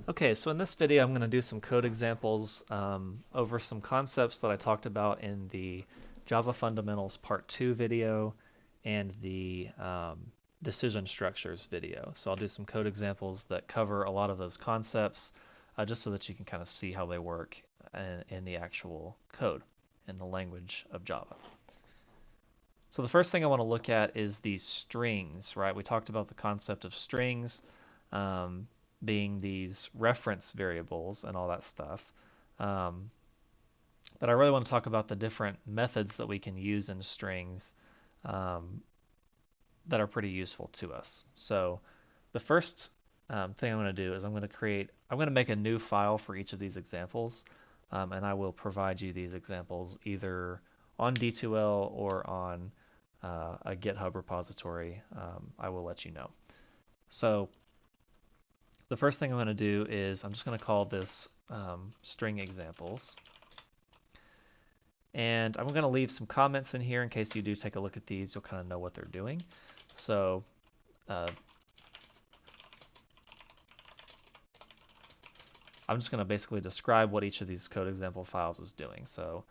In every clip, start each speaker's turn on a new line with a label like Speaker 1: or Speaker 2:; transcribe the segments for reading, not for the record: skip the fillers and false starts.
Speaker 1: Okay, so in this video I'm going to do some code examples over some concepts that I talked about in the Java Fundamentals Part 2 video and the Decision Structures video. So I'll do some code examples that cover a lot of those concepts just so that you can kind of see how they work in the actual code in the language of Java. So the first thing I want to look at is these strings, right? We talked about the concept of strings. Being these reference variables and all that stuff. But I really want to talk about the different methods that we can use in strings that are pretty useful to us. So the first thing I'm going to do is I'm going to make a new file for each of these examples, and I will provide you these examples either on D2L or on a GitHub repository. I will let you know. So the first thing I'm going to do is I'm just going to call this string examples. And I'm going to leave some comments in here in case you do take a look at these. You'll kind of know what they're doing. So I'm just going to basically describe what each of these code example files is doing. So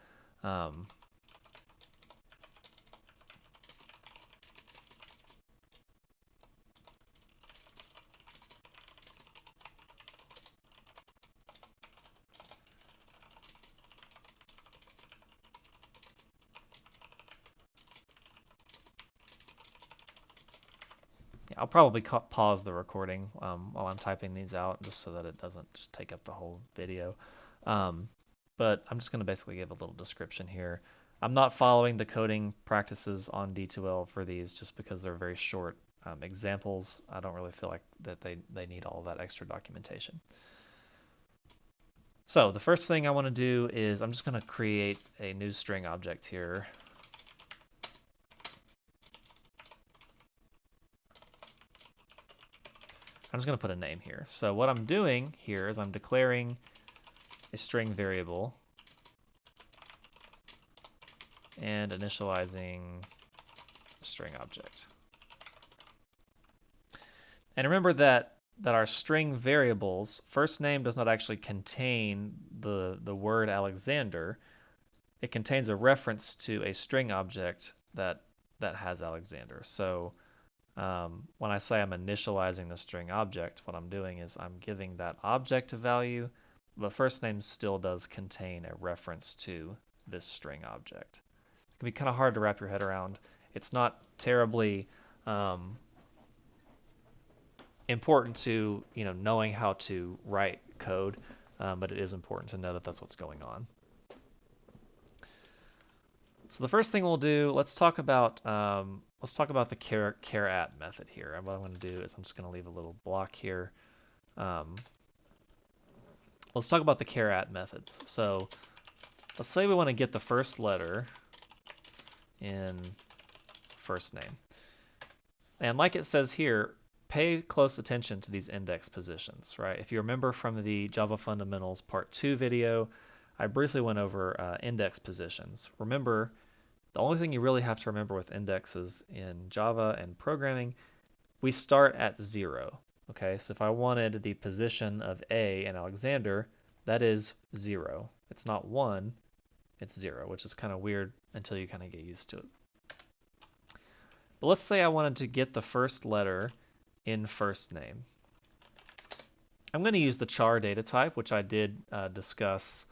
Speaker 1: I'll probably pause the recording while I'm typing these out just so that it doesn't just take up the whole video. But I'm just going to basically give a little description here. I'm not following the coding practices on D2L for these just because they're very short examples. I don't really feel like that they need all that extra documentation. So the first thing I want to do is I'm just going to create a new string object here. I'm just going to put a name here. So what I'm doing here is I'm declaring a string variable and initializing a string object. And remember that our string variables, first name does not actually contain the word Alexander. It contains a reference to a string object that has Alexander. So when I say I'm initializing the string object, what I'm doing is I'm giving that object a value, but first name still does contain a reference to this string object. It can be kind of hard to wrap your head around. It's not terribly important to knowing how to write code, but it is important to know that that's what's going on. So the first thing we'll do, let's talk about the caret method here. And what I'm going to do is I'm just going to leave a little block here. Let's talk about the caret methods. So let's say we want to get the first letter in first name. And like it says here, pay close attention to these index positions, right? If you remember from the Java Fundamentals Part 2 video, I briefly went over index positions. Remember, the only thing you really have to remember with indexes in Java and programming, we start at 0. Okay, so if I wanted the position of A in Alexander, that is 0. It's not 1, it's 0, which is kind of weird until you kind of get used to it. But let's say I wanted to get the first letter in first name. I'm going to use the char data type, which I did discuss,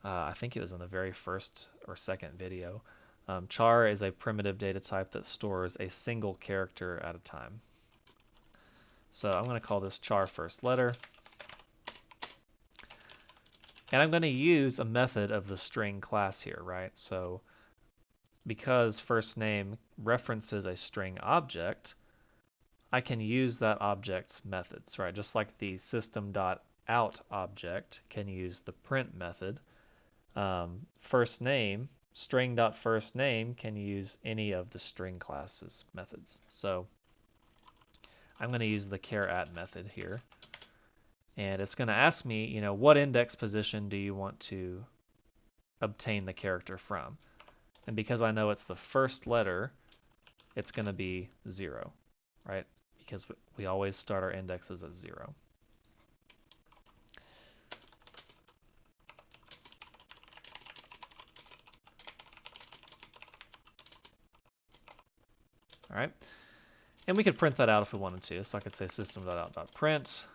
Speaker 1: I think it was in the very first or second video. Char is a primitive data type that stores a single character at a time. So I'm going to call this char first letter. And I'm going to use a method of the string class here, right? So because first name references a string object, I can use that object's methods, right? Just like the system.out object can use the print method. First name, string.firstName can use any of the string classes methods. So I'm going to use the caret method here. And it's going to ask me, what index position do you want to obtain the character from? And because I know it's the first letter, it's going to be 0, right? Because we always start our indexes at 0. All right. And we could print that out if we wanted to. So I could say system.out.print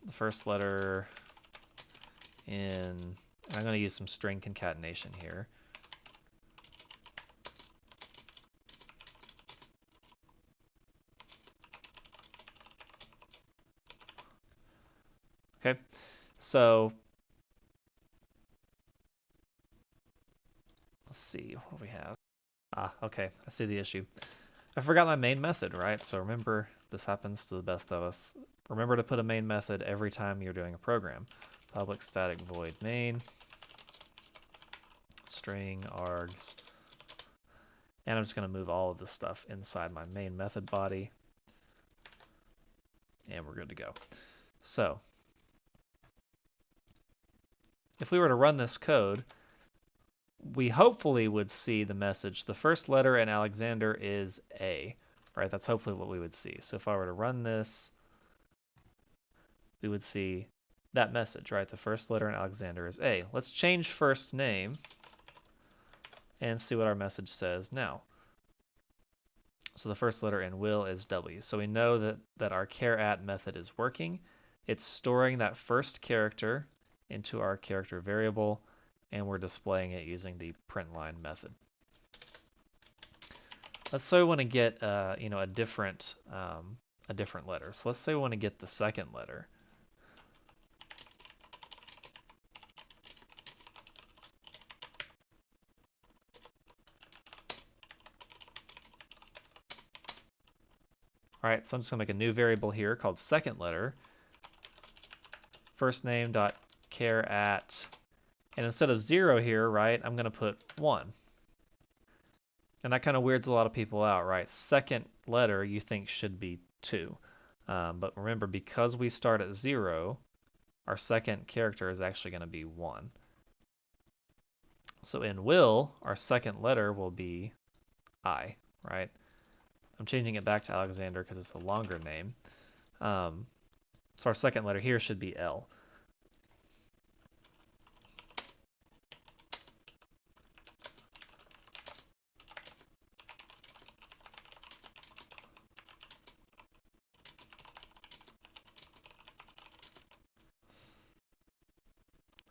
Speaker 1: the first letter in, I'm going to use some string concatenation here. Okay, so let's see what we have. Okay, I see the issue. I forgot my main method, right? So remember, this happens to the best of us. Remember to put a main method every time you're doing a program. Public static void main, string args, and I'm just going to move all of this stuff inside my main method body, and we're good to go. So if we were to run this code, we hopefully would see the message, the first letter in Alexander is A, right? That's hopefully what we would see. So if I were to run this, we would see that message, right? The first letter in Alexander is A. Let's change first name and see what our message says now. So the first letter in Will is W. So we know that our caret method is working. It's storing that first character into our character variable, and we're displaying it using the printline method. Let's say we want to get a different letter. So let's say we want to get the second letter. All right, so I'm just going to make a new variable here called second letter. First name dot caret, and instead of 0 here, right, I'm going to put 1. And that kind of weirds a lot of people out, right? Second letter you think should be 2. But remember, because we start at 0, our second character is actually going to be 1. So in Will, our second letter will be I, right? I'm changing it back to Alexander because it's a longer name. So our second letter here should be L.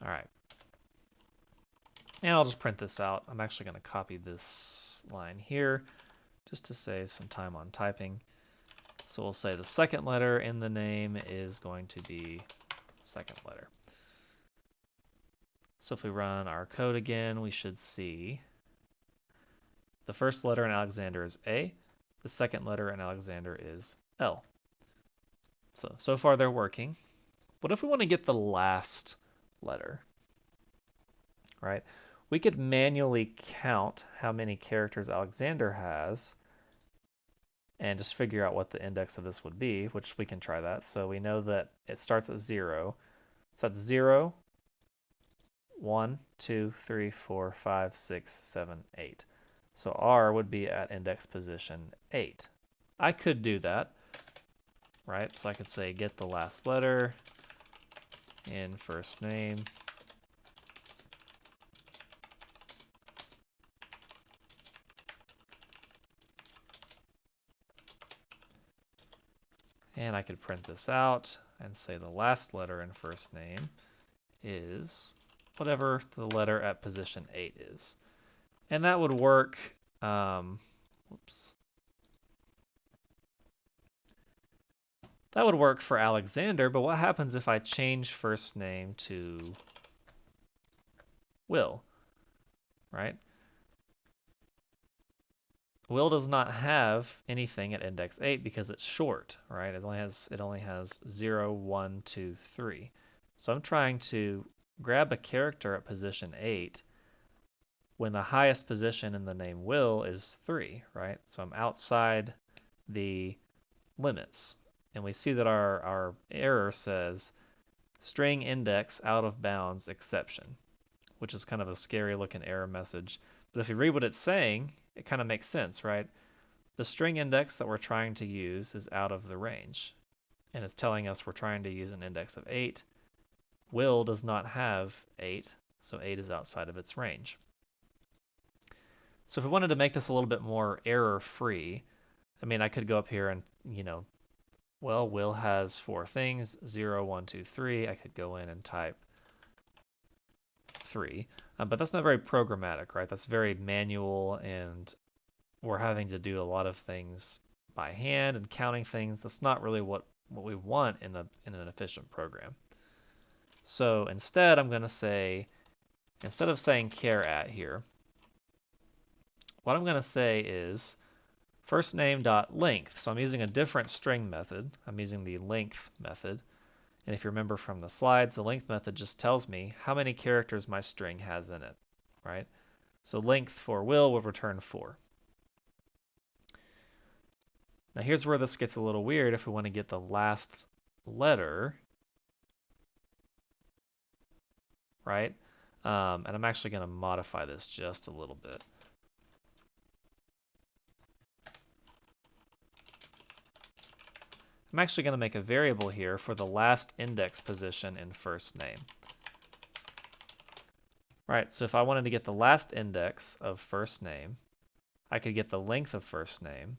Speaker 1: All right. And I'll just print this out. I'm actually going to copy this line here just to save some time on typing. So we'll say the second letter in the name is going to be second letter. So if we run our code again, we should see the first letter in Alexander is A. The second letter in Alexander is L. So far they're working. What if we want to get the last letter? Right? We could manually count how many characters Alexander has and just figure out what the index of this would be, which we can try that. So we know that it starts at 0. So that's 0, 1, 2, 3, 4, 5, 6, 7, 8. So R would be at index position 8. I could do that, right? So I could say get the last letter in first name. And I could print this out and say the last letter in first name is whatever the letter at position 8 is. And that would work. Whoops. That would work for Alexander, but what happens if I change first name to Will, right? Will does not have anything at index 8 because it's short, right? It only has 0, 1, 2, 3. So I'm trying to grab a character at position 8 when the highest position in the name Will is 3, right? So I'm outside the limits. And we see that our error says string index out of bounds exception, which is kind of a scary looking error message. But if you read what it's saying, it kind of makes sense, right? The string index that we're trying to use is out of the range. And it's telling us we're trying to use an index of 8. Will does not have 8, so 8 is outside of its range. So if we wanted to make this a little bit more error-free, I mean, I could go up here and, well, Will has 4 things, 0, 1, 2, 3. I could go in and type 3. But that's not very programmatic, right? That's very manual, and we're having to do a lot of things by hand and counting things. That's not really what we want in an efficient program. So instead, I'm going to say, instead of saying caret here, what I'm going to say is firstName.length. So I'm using a different string method. I'm using the length method. And if you remember from the slides, the length method just tells me how many characters my string has in it, right? So length for will return 4. Now here's where this gets a little weird if we want to get the last letter, right? And I'm actually going to modify this just a little bit. I'm actually going to make a variable here for the last index position in first name. Right, so if I wanted to get the last index of first name, I could get the length of first name.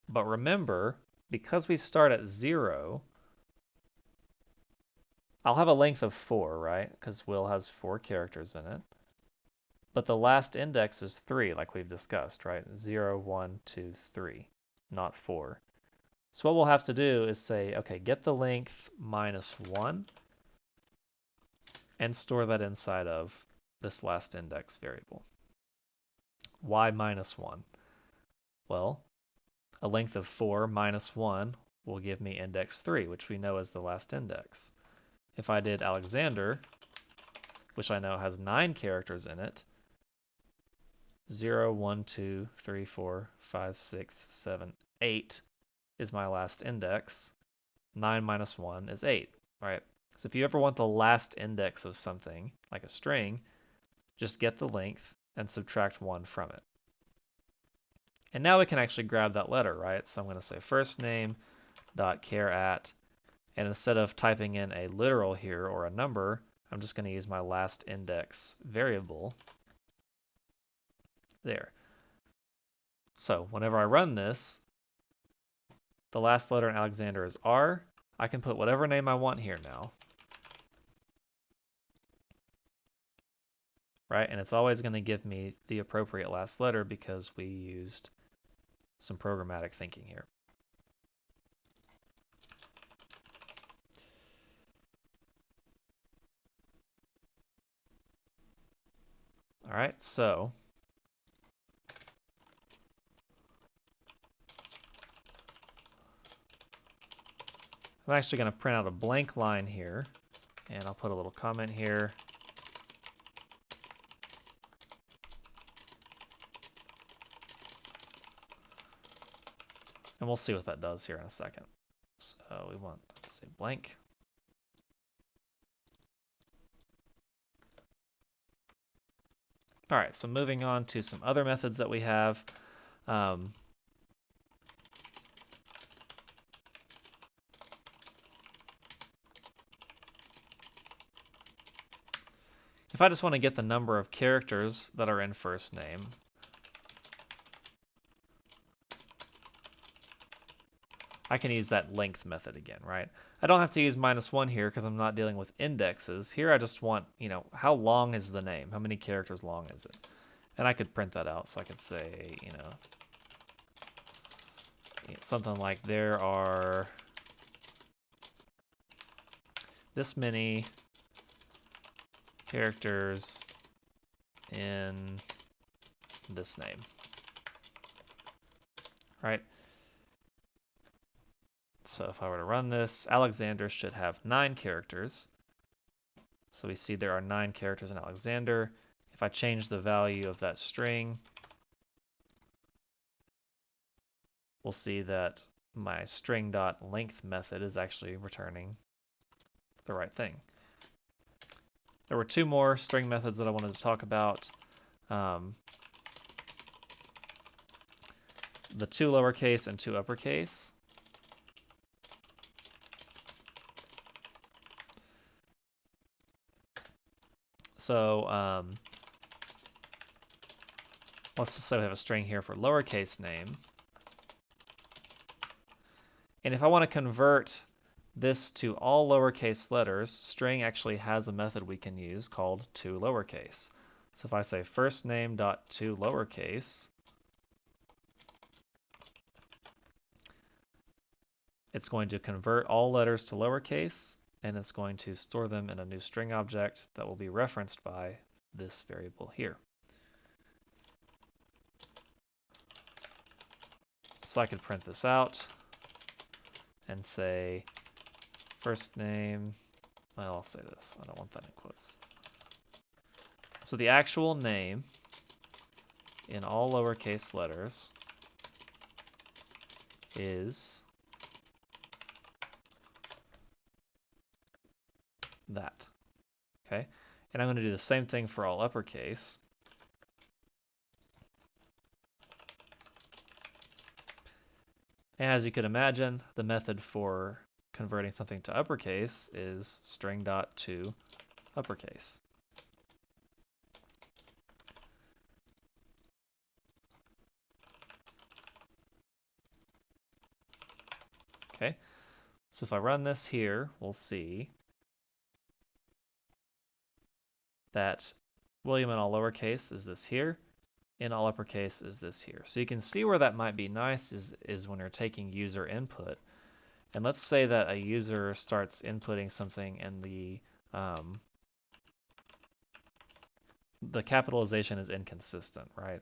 Speaker 1: But remember, because we start at 0, I'll have a length of 4, right? Because Will has 4 characters in it. But the last index is 3, like we've discussed, right? 0, 1, 2, 3, not 4. So what we'll have to do is say, okay, get the length minus 1 and store that inside of this last index variable. Why minus 1? Well, a length of 4 minus 1 will give me index 3, which we know is the last index. If I did Alexander, which I know has 9 characters in it, 0, 1, 2, 3, 4, 5, 6, 7, 8 is my last index. 9 minus 1 is 8, right? So if you ever want the last index of something, like a string, just get the length and subtract 1 from it. And now we can actually grab that letter, right? So I'm going to say firstName.caret, and instead of typing in a literal here or a number, I'm just going to use my last index variable there. So whenever I run this, the last letter in Alexander is R. I can put whatever name I want here now. Right? And it's always going to give me the appropriate last letter because we used some programmatic thinking here. All right, so I'm actually going to print out a blank line here, and I'll put a little comment here. And we'll see what that does here in a second. So we want to say blank. All right, so moving on to some other methods that we have. If I just want to get the number of characters that are in first name, I can use that length method again, right? I don't have to use minus 1 here because I'm not dealing with indexes. Here I just want, how long is the name? How many characters long is it? And I could print that out, so I could say, something like there are this many characters in this name, right? So if I were to run this, Alexander should have 9 characters. So we see there are 9 characters in Alexander. If I change the value of that string, we'll see that my string.length method is actually returning the right thing. There were 2 more string methods that I wanted to talk about. The 2 lowercase and 2 uppercase. So let's just say we have a string here for lowercase name. And if I want to convert this to all lowercase letters, string actually has a method we can use called toLowercase. So if I say firstname.toLowercase, it's going to convert all letters to lowercase, and it's going to store them in a new string object that will be referenced by this variable here. So I could print this out and say first name, well, I'll say this, I don't want that in quotes. So the actual name in all lowercase letters is that, okay? And I'm going to do the same thing for all uppercase. And as you could imagine, the method for converting something to uppercase is string.toUppercase. Okay, so if I run this here, we'll see that William in all lowercase is this here, in all uppercase is this here. So you can see where that might be nice is when you're taking user input. And let's say that a user starts inputting something and the capitalization is inconsistent, right?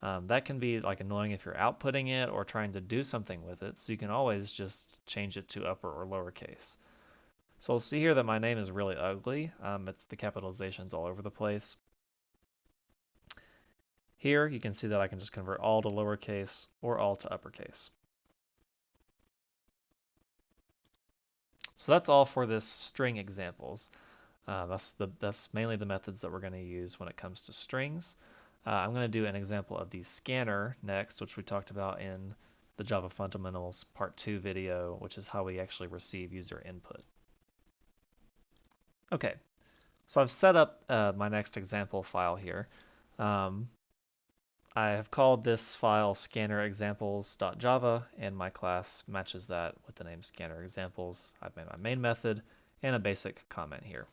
Speaker 1: That can be like annoying if you're outputting it or trying to do something with it. So you can always just change it to upper or lowercase. So we'll see here that my name is really ugly. The capitalization's all over the place. Here you can see that I can just convert all to lowercase or all to uppercase. So that's all for this string examples. That's mainly the methods that we're going to use when it comes to strings. I'm going to do an example of the scanner next, which we talked about in the Java Fundamentals Part 2 video, which is how we actually receive user input. Okay, so I've set up my next example file here. I have called this file scannerexamples.java, and my class matches that with the name scannerexamples. I've made my main method and a basic comment here.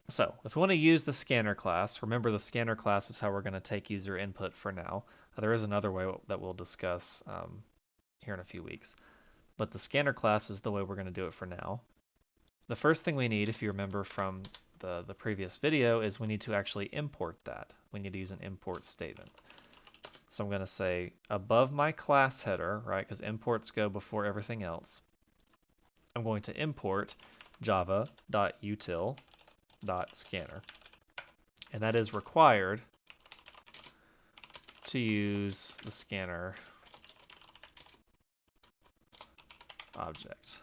Speaker 1: So if we want to use the scanner class, remember the scanner class is how we're going to take user input for now. There is another way that we'll discuss here in a few weeks. But the scanner class is the way we're going to do it for now. The first thing we need, if you remember from the previous video, is we need to actually import that. We need to use an import statement. So I'm going to say above my class header, right, because imports go before everything else, I'm going to import java.util.scanner. And that is required to use the scanner object.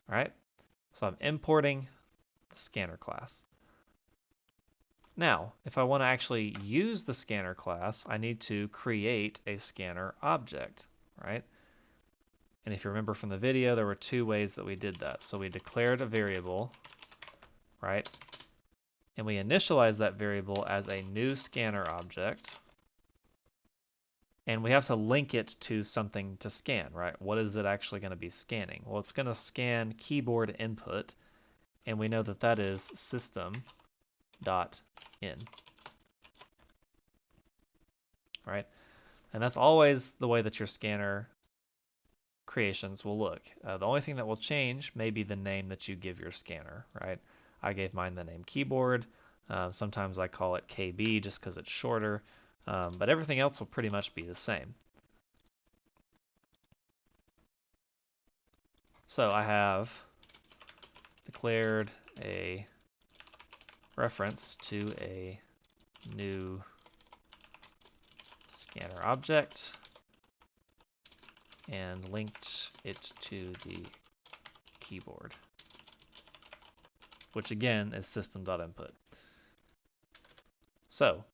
Speaker 1: All right, so I'm importing the scanner class. Now, if I want to actually use the scanner class, I need to create a scanner object, right? And if you remember from the video, there were two ways that we did that. So we declared a variable, right? And we initialized that variable as a new scanner object. And we have to link it to something to scan, right? What is it actually going to be scanning? Well, it's going to scan keyboard input, and we know that that is system.in, right? And that's always the way that your scanner creations will look. The only thing that will change may be the name that you give your scanner, right? I gave mine the name keyboard. Sometimes I call it KB just because it's shorter. But everything else will pretty much be the same. So I have declared a reference to a new scanner object and linked it to the keyboard, which again is system.input. So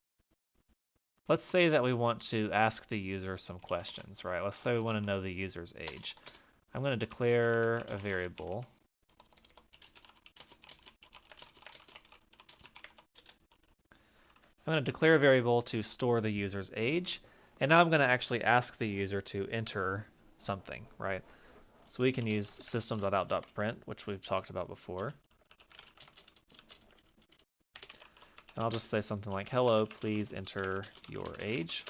Speaker 1: let's say that we want to ask the user some questions, right? Let's say we want to know the user's age. I'm going to declare a variable I'm going to declare a variable to store the user's age, and now I'm going to actually ask the user to enter something, right? So we can use system.out.print, which we've talked about before. And I'll just say something like, hello, please enter your age.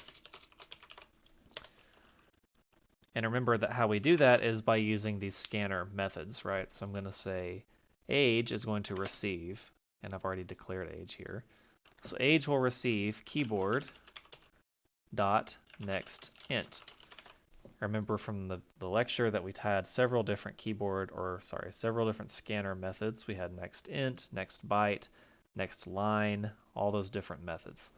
Speaker 1: And remember that how we do that is by using these scanner methods, right? So I'm going to say age is going to receive, and I've already declared age here. So age will receive keyboard dot next int. Remember from the lecture that we had several different several different scanner methods. We had next int, next byte, next line, all those different methods.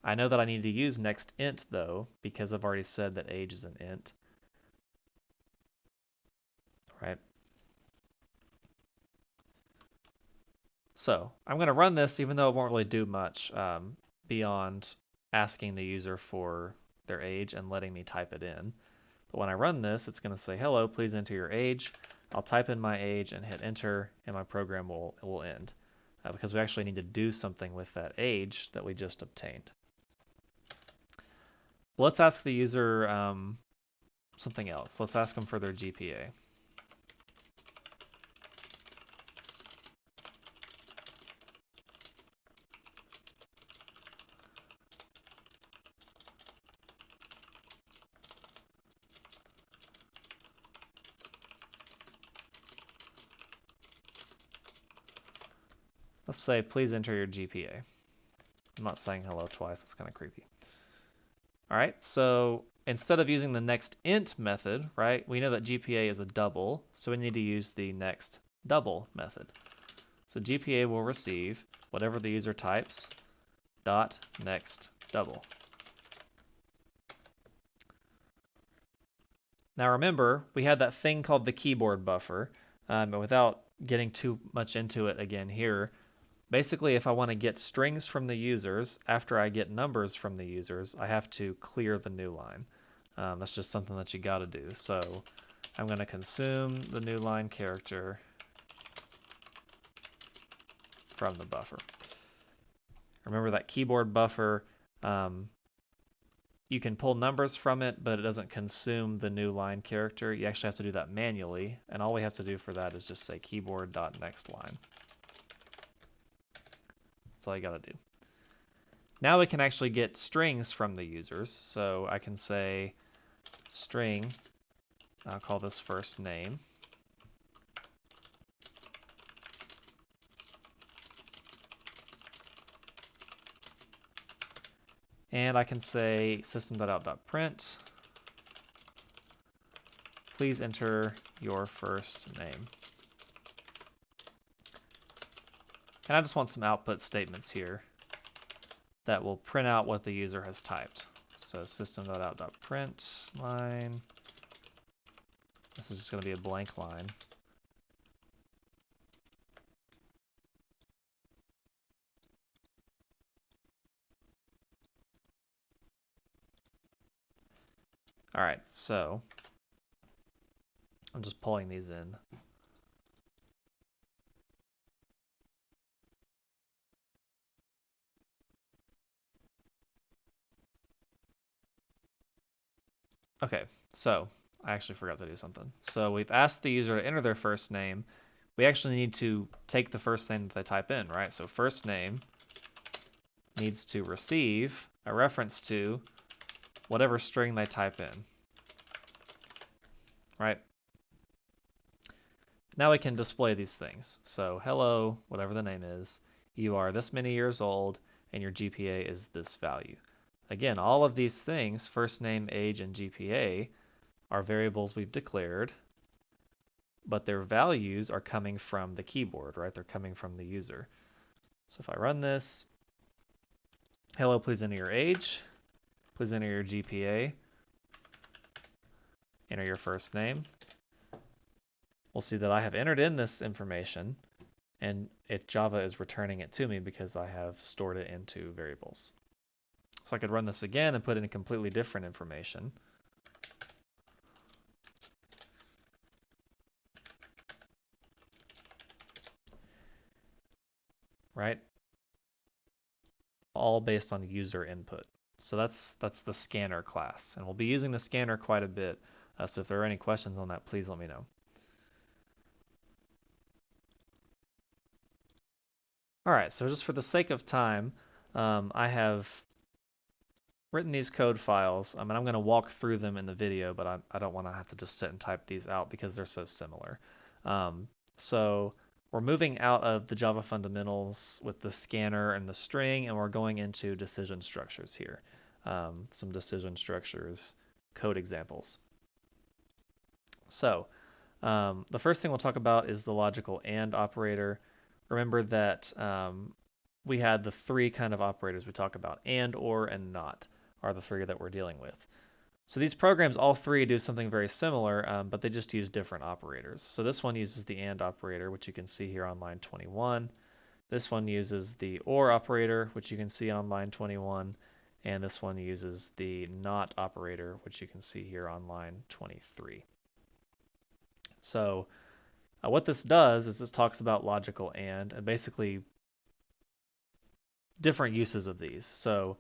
Speaker 1: I know that I need to use next int though, because I've already said that age is an int. Right? So I'm going to run this even though it won't really do much beyond asking the user for their age and letting me type it in. But when I run this, it's going to say, hello, please enter your age. I'll type in my age and hit enter, and my program will end because we actually need to do something with that age that we just obtained. Let's ask the user something else. Let's ask them for their GPA. Let's say, please enter your GPA. I'm not saying hello twice, that's kind of creepy. All right, so instead of using the next int method, right, we know that GPA is a double, so we need to use the next double method. So GPA will receive whatever the user types, dot next double. Now remember, we had that thing called the keyboard buffer, and without getting too much into it again here, basically if I want to get strings from the users after I get numbers from the users, I have to clear the new line. That's just something that you got to do. So I'm going to consume the new line character from the buffer. Remember that keyboard buffer, you can pull numbers from it, but it doesn't consume the new line character. You actually have to do that manually, and all we have to do for that is just say keyboard.nextLine. That's all you got to do. Now we can actually get strings from the users. So I can say string, I'll call this first name. And I can say system.out.print. Please enter your first name. And I just want some output statements here that will print out what the user has typed. So system.out.print line. This is just going to be a blank line. All right, so I'm just pulling these in. Okay, so I actually forgot to do something. So we've asked the user to enter their first name. We actually need to take the first name that they type in, right? So first name needs to receive a reference to whatever string they type in, right? Now we can display these things. So hello, whatever the name is, you are this many years old, and your GPA is this value. Again, all of these things, first name, age, and GPA, are variables we've declared, but their values are coming from the keyboard, right? They're coming from the user. So if I run this, hello, please enter your age, please enter your GPA, enter your first name. We'll see that I have entered in this information, and Java is returning it to me because I have stored it into variables. So I could run this again and put in completely different information. Right? all based on user input. So that's the scanner class, and we'll be using the scanner quite a bit. So if there are any questions on that, please let me know. All right, so just for the sake of time, I have written these code files, and I'm going to walk through them in the video, but I don't want to have to just sit and type these out because they're so similar. So we're moving out of the Java fundamentals with the scanner and the string, and we're going into decision structures here. Some decision structures, code examples. So the first thing we'll talk about is the logical AND operator. Remember that we had the three kind of operators we talk about. And, or, and not are the three that we're dealing with. So these programs, all three do something very similar, but they just use different operators. So this one uses the AND operator, which you can see here on line 21. This one uses the OR operator, which you can see on line 21. And this one uses the NOT operator, which you can see here on line 23. So what this does is this talks about logical and basically different uses of these. So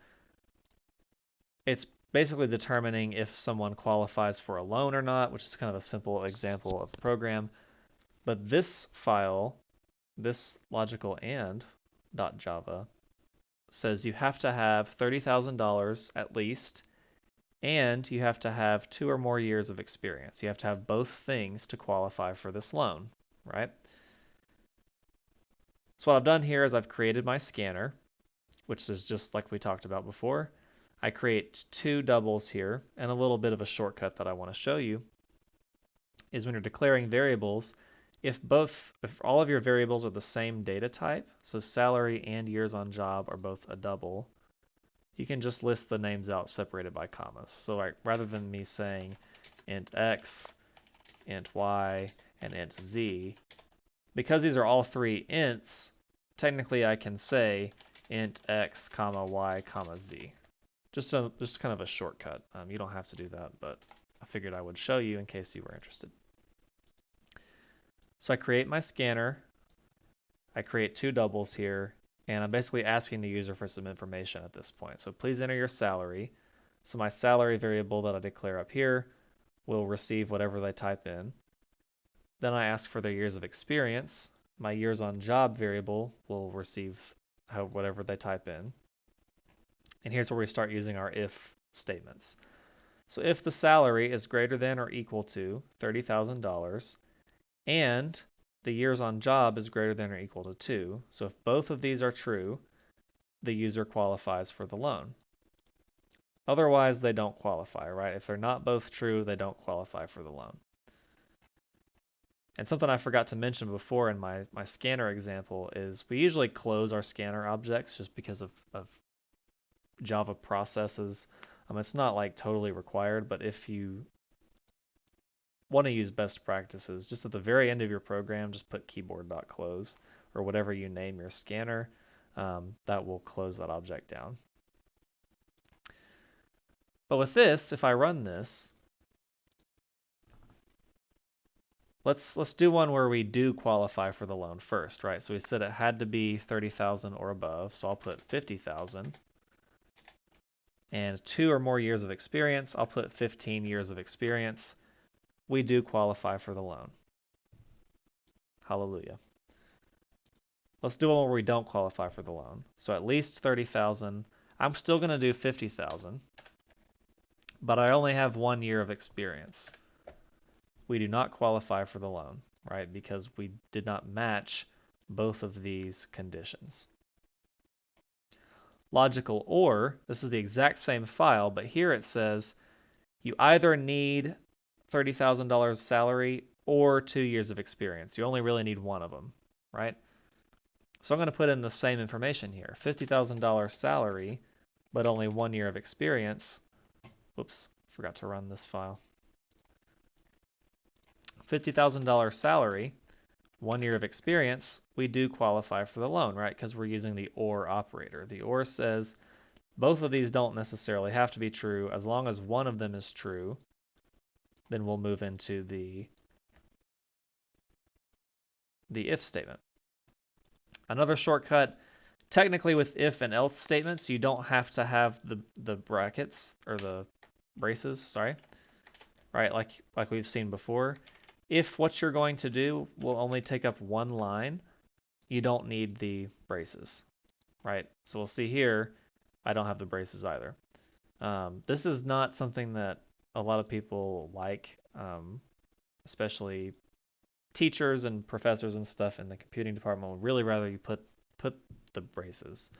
Speaker 1: it's basically determining if someone qualifies for a loan or not, which is kind of a simple example of the program. But this file, this logical and.java, says you have to have $30,000 at least, and you have to have 2 or more years of experience. You have to have both things to qualify for this loan, right? So what I've done here is I've created my scanner, which is just like we talked about before. I create 2 doubles here, and a little bit of a shortcut that I want to show you is when you're declaring variables, if all of your variables are the same data type, so salary and years on job are both a double, you can just list the names out separated by commas. So rather than me saying int x, int y, and int z, because these are all 3 ints, technically I can say int x, comma y, comma z. Just kind of a shortcut. You don't have to do that, but I figured I would show you in case you were interested. So I create my scanner. I create 2 doubles here, and I'm basically asking the user for some information at this point. So please enter your salary. So my salary variable that I declare up here will receive whatever they type in. Then I ask for their years of experience. My years on job variable will receive whatever they type in. And here's where we start using our if statements. So if the salary is greater than or equal to $30,000 and the years on job is greater than or equal to 2, so if both of these are true, the user qualifies for the loan. Otherwise, they don't qualify, right? If they're not both true, they don't qualify for the loan. And something I forgot to mention before in my scanner example is we usually close our scanner objects just because of Java processes. It's not like totally required, but if you want to use best practices, just at the very end of your program, just put keyboard.close or whatever you name your scanner. That will close that object down. But with this, if I run this, let's do one where we do qualify for the loan first, right? So we said it had to be 30,000 or above, so I'll put 50,000. And 2 or more years of experience, I'll put 15 years of experience. We do qualify for the loan. Hallelujah. Let's do one where we don't qualify for the loan. So at least 30,000. I'm still going to do 50,000, but I only have 1 year of experience. We do not qualify for the loan, right? Because we did not match both of these conditions. Logical OR, this is the exact same file, but here it says you either need $30,000 salary or 2 years of experience. You only really need one of them, right? So I'm going to put in the same information here. $50,000 salary, but only 1 year of experience. Whoops, forgot to run this file. $50,000 salary, 1 year of experience, we do qualify for the loan, right? Because we're using the OR operator. The OR says both of these don't necessarily have to be true. As long as one of them is true, then we'll move into the if statement. Another shortcut, technically with if and else statements, you don't have to have the brackets or the braces, sorry. Right, like we've seen before. If what you're going to do will only take up one line, you don't need the braces, right? So we'll see here, I don't have the braces either. This is not something that a lot of people like, especially teachers and professors and stuff in the computing department would really rather you put the braces.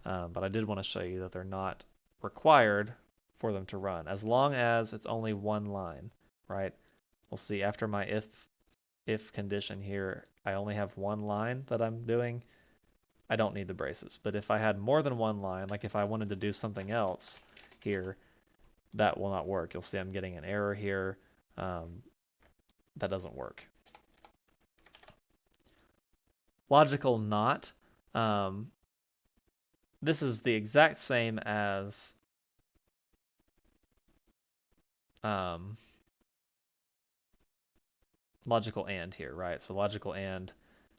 Speaker 1: But I did want to show you that they're not required for them to run, as long as it's only one line, right? We'll see after my if condition here, I only have one line that I'm doing. I don't need the braces. But if I had more than one line, like if I wanted to do something else here, that will not work. You'll see I'm getting an error here. That doesn't work. Logical not. This is the exact same as logical and here, right? So logical and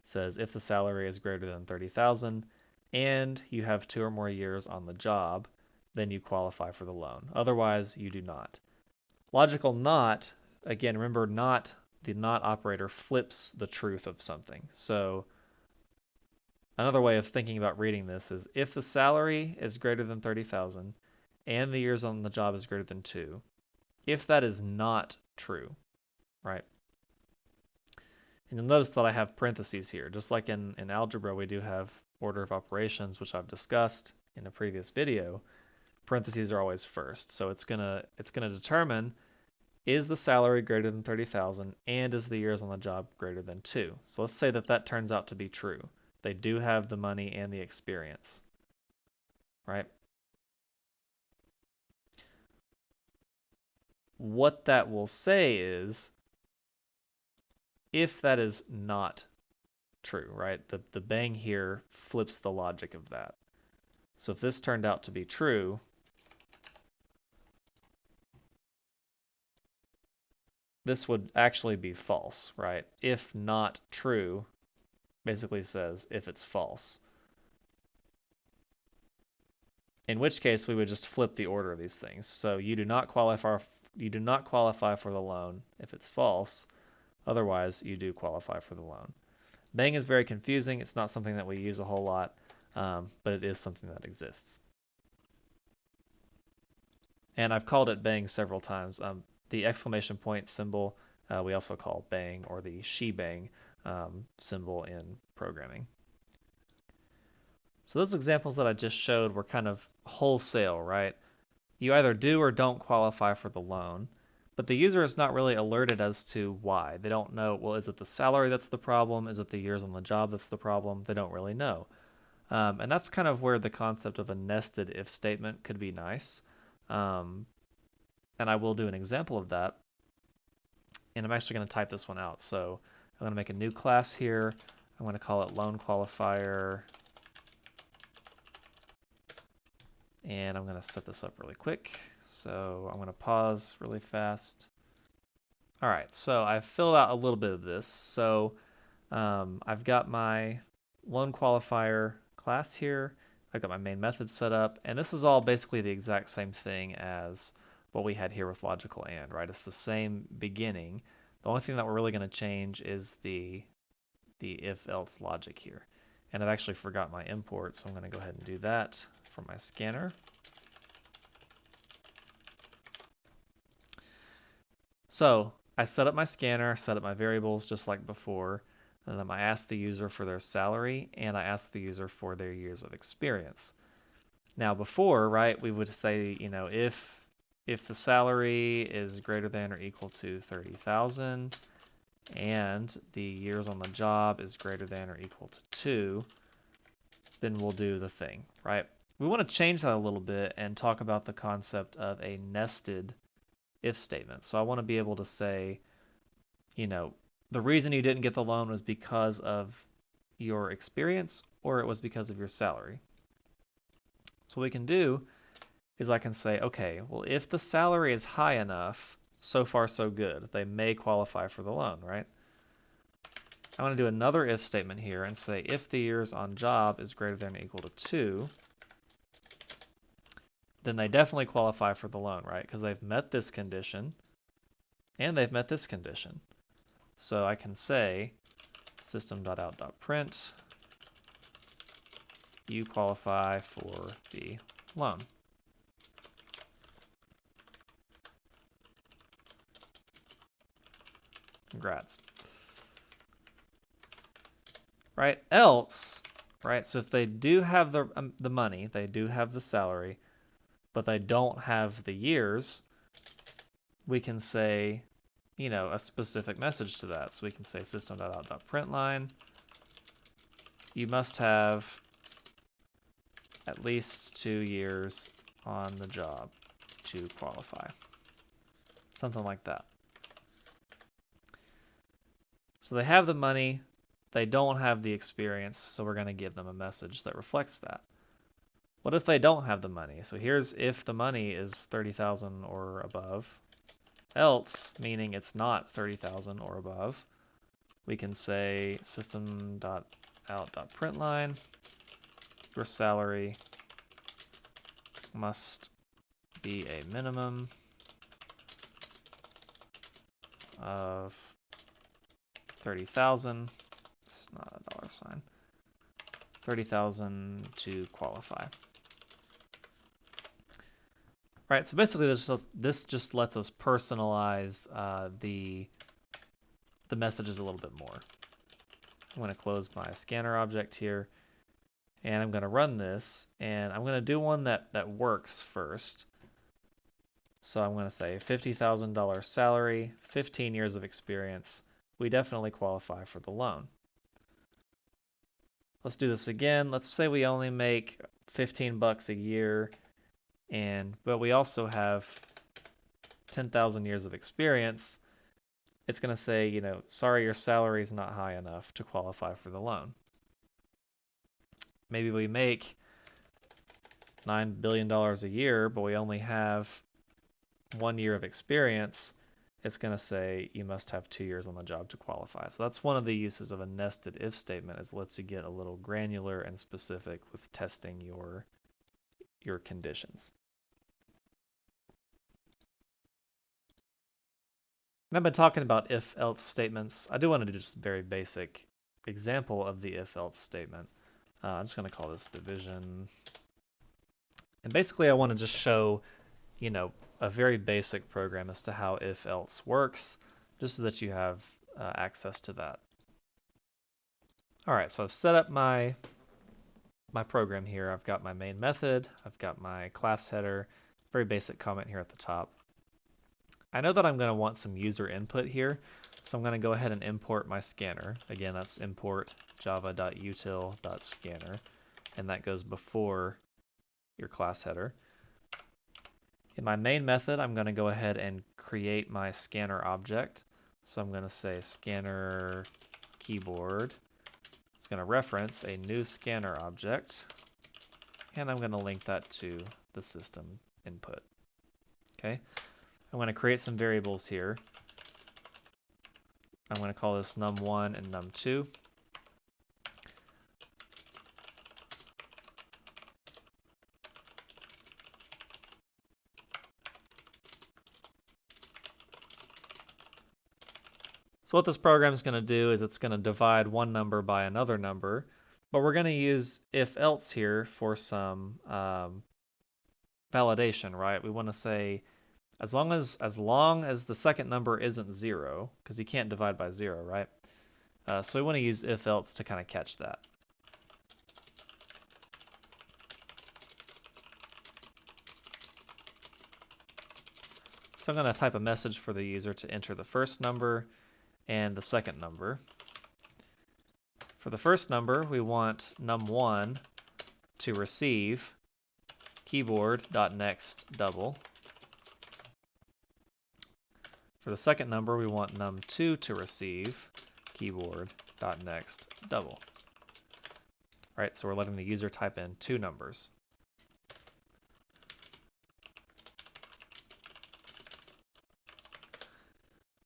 Speaker 1: says if the salary is greater than 30,000 and you have 2 or more years on the job, then you qualify for the loan. Otherwise, you do not. Logical not, again, remember not, the not operator flips the truth of something. So another way of thinking about reading this is if the salary is greater than 30,000 and the years on the job is greater than 2, if that is not true, right? And you'll notice that I have parentheses here. Just like in algebra, we do have order of operations, which I've discussed in a previous video. Parentheses are always first. So it's gonna determine, is the salary greater than 30,000 and is the years on the job greater than 2? So let's say that turns out to be true. They do have the money and the experience, right? What that will say is, if that is not true, right? The bang here flips the logic of that. So if this turned out to be true, this would actually be false, right? If not true basically says if it's false. In which case we would just flip the order of these things. So you do not qualify for the loan if it's false. Otherwise, you do qualify for the loan. Bang is very confusing. It's not something that we use a whole lot, but it is something that exists. And I've called it bang several times. The exclamation point symbol we also call bang, or the shebang symbol in programming. So those examples that I just showed were kind of wholesale, right? You either do or don't qualify for the loan, but the user is not really alerted as to why. They don't know, well, is it the salary that's the problem? Is it the years on the job that's the problem? They don't really know. And that's kind of where the concept of a nested if statement could be nice. And I will do an example of that. And I'm actually going to type this one out. So I'm going to make a new class here. I'm going to call it loan qualifier. And I'm going to set this up really quick. So I'm going to pause really fast. All right, so I've filled out a little bit of this. So I've got my loan qualifier class here. I've got my main method set up, and this is all basically the exact same thing as what we had here with logical and, right? It's the same beginning. The only thing that we're really going to change is the if-else logic here. And I've actually forgot my import, so I'm going to go ahead and do that for my scanner. So I set up my scanner, set up my variables just like before, and then I ask the user for their salary, and I ask the user for their years of experience. Now before, right, we would say, you know, if the salary is greater than or equal to 30,000 and the years on the job is greater than or equal to 2, then we'll do the thing, right? We want to change that a little bit and talk about the concept of a nested if statement. So I want to be able to say, you know, the reason you didn't get the loan was because of your experience or it was because of your salary. So what we can do is I can say, okay, well, if the salary is high enough, so far so good. They may qualify for the loan, right? I want to do another if statement here and say if the years on job is greater than or equal to 2, then they definitely qualify for the loan, right? Because they've met this condition and they've met this condition. So I can say system.out.print, you qualify for the loan. Congrats. Right? Else, right? So if they do have the money, they do have the salary, but they don't have the years, we can say, you know, a specific message to that. So we can say system.out.println, you must have at least 2 years on the job to qualify. Something like that. So they have the money, they don't have the experience, so we're going to give them a message that reflects that. What if they don't have the money? So here's if the money is 30,000 or above. Else, meaning it's not 30,000 or above, we can say system.out.println, your salary must be a minimum of 30,000. It's not a dollar sign. 30,000 to qualify. Right, so basically this just lets us personalize the messages a little bit more. I'm going to close my scanner object here, and I'm going to run this, and I'm going to do one that works first. So I'm going to say $50,000 salary, 15 years of experience. We definitely qualify for the loan. Let's do this again. Let's say we only make 15 bucks a year, but we also have 10,000 years of experience. It's going to say, you know, sorry, your salary is not high enough to qualify for the loan. Maybe we make $9 billion a year, but we only have 1 year of experience. It's going to say you must have 2 years on the job to qualify. So that's one of the uses of a nested if statement, is it lets you get a little granular and specific with testing your conditions. And I've been talking about if-else statements. I do want to do just a very basic example of the if-else statement. I'm just going to call this division. And basically I want to just show, you know, a very basic program as to how if-else works, just so that you have access to that. All right, so I've set up my program here. I've got my main method, I've got my class header, very basic comment here at the top. I know that I'm going to want some user input here, so I'm going to go ahead and import my scanner. Again, that's import java.util.scanner, and that goes before your class header. In my main method, I'm going to go ahead and create my scanner object. So I'm going to say scanner keyboard. It's going to reference a new scanner object, and I'm going to link that to the system input. Okay. I'm going to create some variables here. I'm going to call this num1 and num2. So what this program is going to do is it's going to divide one number by another number, but we're going to use if-else here for some validation, right? We want to say as long as the second number isn't 0, because you can't divide by 0, right? So we want to use if-else to kind of catch that. So I'm going to type a message for the user to enter the first number and the second number. For the first number, we want num1 to receive keyboard.next double. For the second number, we want num2 to receive keyboard.next double. All right, so we're letting the user type in 2 numbers.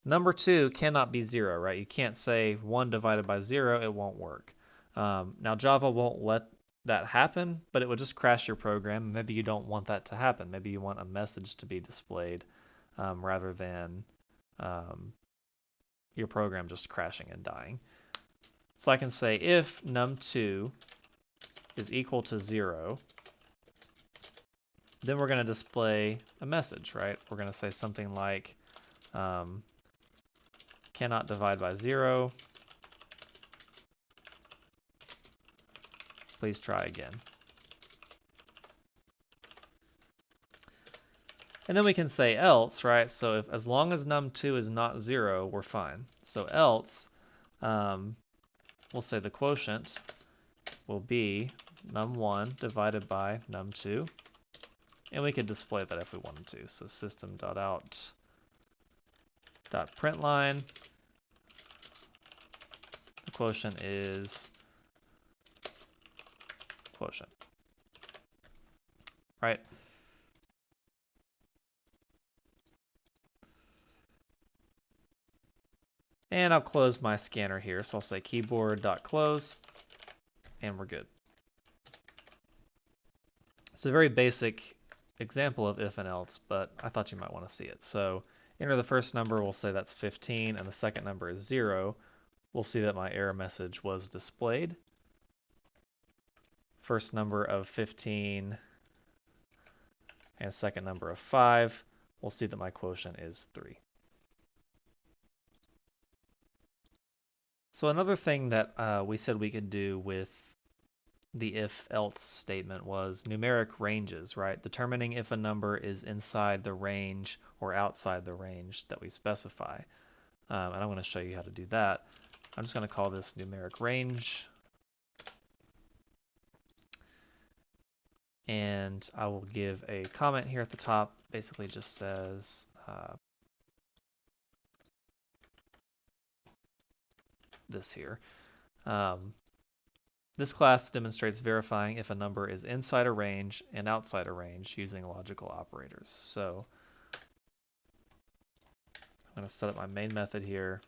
Speaker 1: Number 2 cannot be 0, right? You can't say 1 divided by 0, it won't work. Now Java won't let that happen, but it would just crash your program. Maybe you don't want that to happen. Maybe you want a message to be displayed rather than your program just crashing and dying. So I can say if num2 is equal to 0, then we're going to display a message, right? We're going to say something like cannot divide by 0. Please try again. And then we can say else, right? So if as long as num2 is not 0, we're fine. So else, we'll say the quotient will be num1 divided by num2. And we could display that if we wanted to. So system.out.println, the quotient is quotient, right? And I'll close my scanner here. So I'll say keyboard.close, and we're good. It's a very basic example of if and else, but I thought you might want to see it. So enter the first number, we'll say that's 15, and the second number is 0. We'll see that my error message was displayed. First number of 15 and second number of 5, we'll see that my quotient is 3. So another thing that we said we could do with the if-else statement was numeric ranges, right? Determining if a number is inside the range or outside the range that we specify. And I'm going to show you how to do that. I'm just going to call this numeric range. And I will give a comment here at the top. Basically just says this here. This class demonstrates verifying if a number is inside a range and outside a range using logical operators. So I'm going to set up my main method here.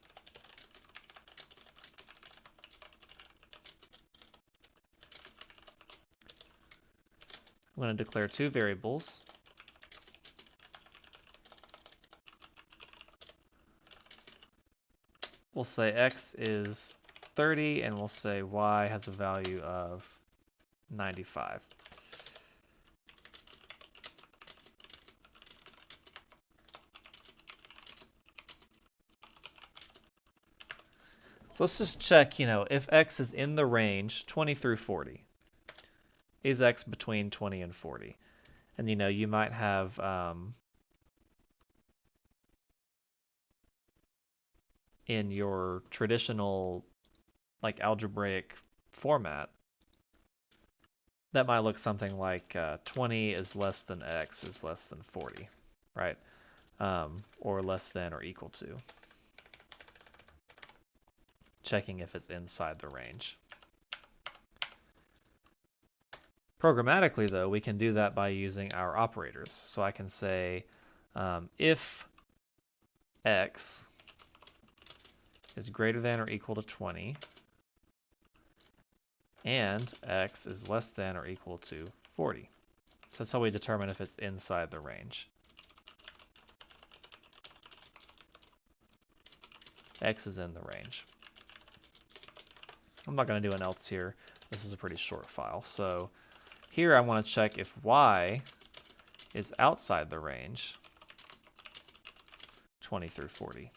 Speaker 1: I'm going to declare two variables. We'll say x is 30, and we'll say y has a value of 95. So let's just check, if x is in the range 20 through 40. Is x between 20 and 40? And you might have in your traditional algebraic format, that might look something like 20 is less than x is less than 40, right? Or less than or equal to. Checking if it's inside the range. Programmatically, though, we can do that by using our operators. So I can say if x is greater than or equal to 20, and x is less than or equal to 40. So that's how we determine if it's inside the range. X is in the range. I'm not going to do an else here. This is a pretty short file. So here I want to check if y is outside the range, 20 through 40.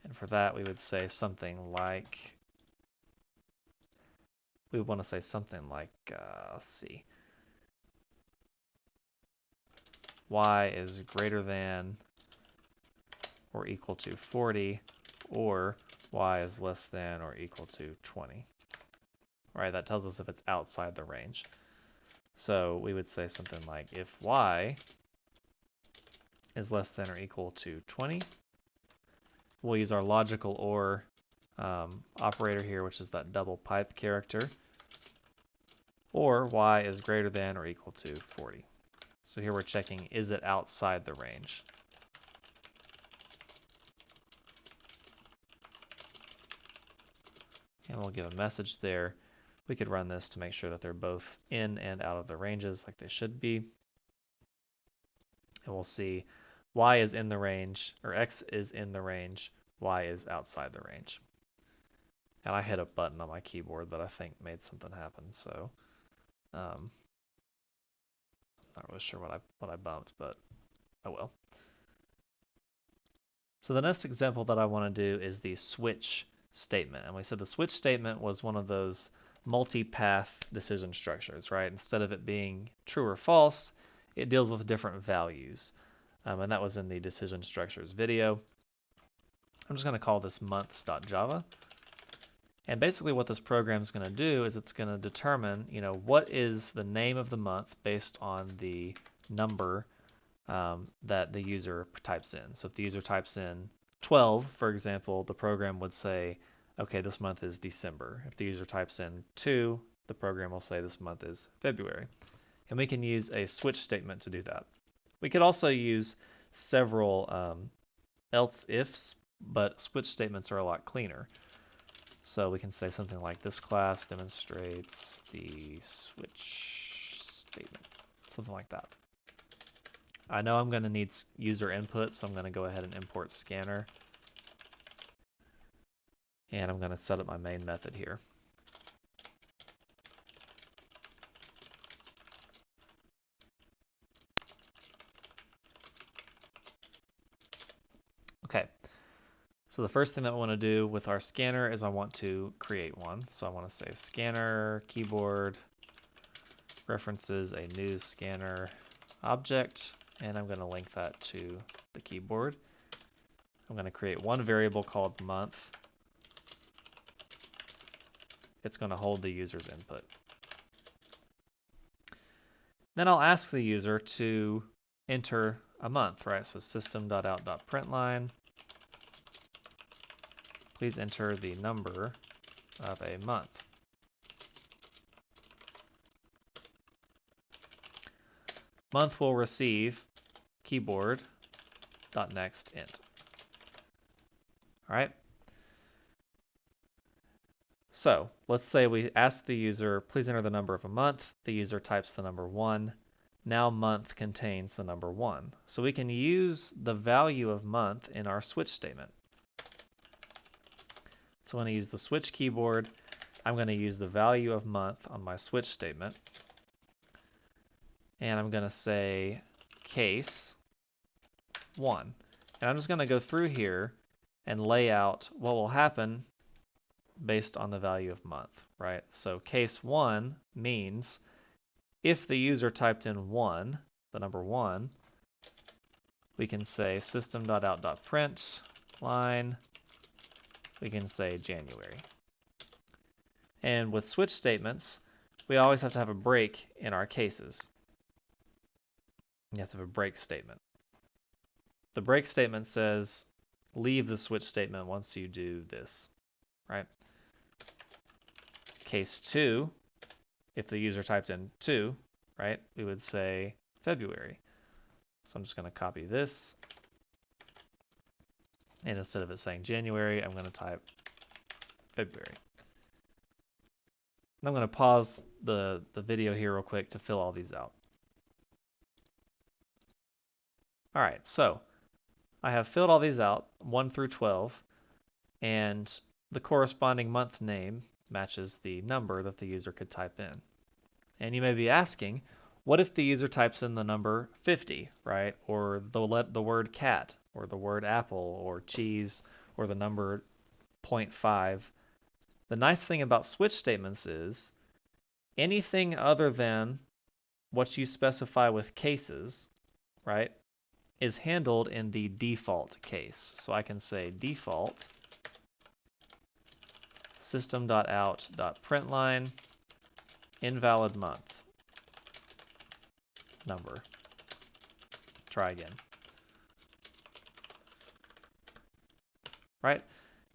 Speaker 1: And for that, we would say something like, let's see, y is greater than or equal to 40, or y is less than or equal to 20. All right, that tells us if it's outside the range. So we would say something like if y is less than or equal to 20, we'll use our logical or operator here, which is that double pipe character, or y is greater than or equal to 40. So here we're checking, is it outside the range? And we'll give a message there. We could run this to make sure that they're both in and out of the ranges like they should be. And we'll see y is in the range, or x is in the range, y is outside the range. And I hit a button on my keyboard that I think made something happen, so I'm not really sure what I bumped, but oh well. So the next example that I want to do is the switch statement. And we said the switch statement was one of those multi-path decision structures, right? Instead of it being true or false, it deals with different values. And that was in the decision structures video. I'm just going to call this months.java. And basically what this program is going to do is it's going to determine, what is the name of the month based on the number that the user types in. So if the user types in 12, for example, the program would say, okay, this month is December. If the user types in 2, the program will say this month is February. And we can use a switch statement to do that. We could also use several else ifs, but switch statements are a lot cleaner. So we can say something like this class demonstrates the switch statement, something like that. I know I'm going to need user input, so I'm going to go ahead and import scanner. And I'm going to set up my main method here. Okay, so the first thing that I want to do with our scanner is I want to create one. So I want to say scanner keyboard references a new scanner object, and I'm going to link that to the keyboard. I'm going to create one variable called month. It's going to hold the user's input. Then I'll ask the user to enter a month, right? So system.out.println. Please enter the number of a month. Month will receive keyboard.nextInt. All right. So let's say we ask the user, please enter the number of a month. The user types the number 1. Now month contains the number 1. So we can use the value of month in our switch statement. So when I use the switch keyboard, I'm going to use the value of month on my switch statement. And I'm going to say case 1. And I'm just going to go through here and lay out what will happen based on the value of month, right? So case 1 means if the user typed in 1, the number 1, we can say system.out.print line, we can say January. And with switch statements, we always have to have a break in our cases. You have to have a break statement. The break statement says leave the switch statement once you do this, right? Case 2, if the user typed in 2, right, we would say February. So I'm just going to copy this. And instead of it saying January, I'm going to type February. And I'm going to pause the video here real quick to fill all these out. All right, so I have filled all these out, 1 through 12, and the corresponding month name matches the number that the user could type in. And you may be asking, what if the user types in the number 50, right? Or the word cat, or the word apple, or cheese, or the number 0.5. The nice thing about switch statements is anything other than what you specify with cases, right, is handled in the default case. So I can say default system.out.println invalid month number. Try again. Right?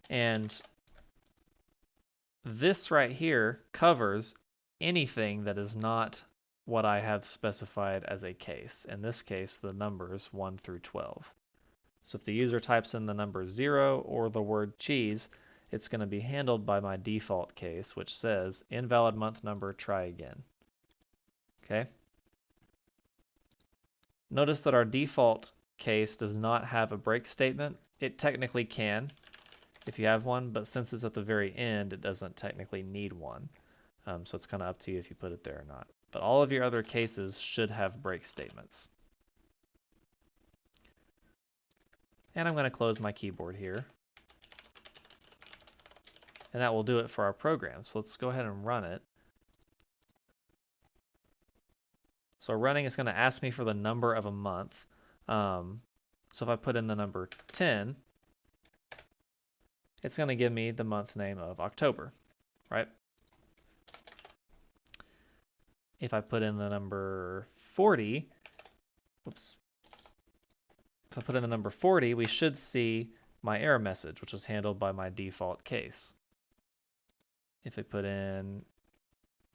Speaker 1: And this right here covers anything that is not what I have specified as a case. In this case, the numbers 1 through 12. So if the user types in the number 0 or the word cheese, it's going to be handled by my default case, which says invalid month number, try again. Okay? Notice that our default case does not have a break statement. It technically can if you have one, but since it's at the very end, it doesn't technically need one. So it's kind of up to you if you put it there or not. But all of your other cases should have break statements. And I'm going to close my keyboard here. And that will do it for our program. So let's go ahead and run it. So running is going to ask me for the number of a month. So if I put in the number 10, it's going to give me the month name of October, right? If I put in the number 40, whoops. If I put in the number 40, we should see my error message, which is handled by my default case. If we put in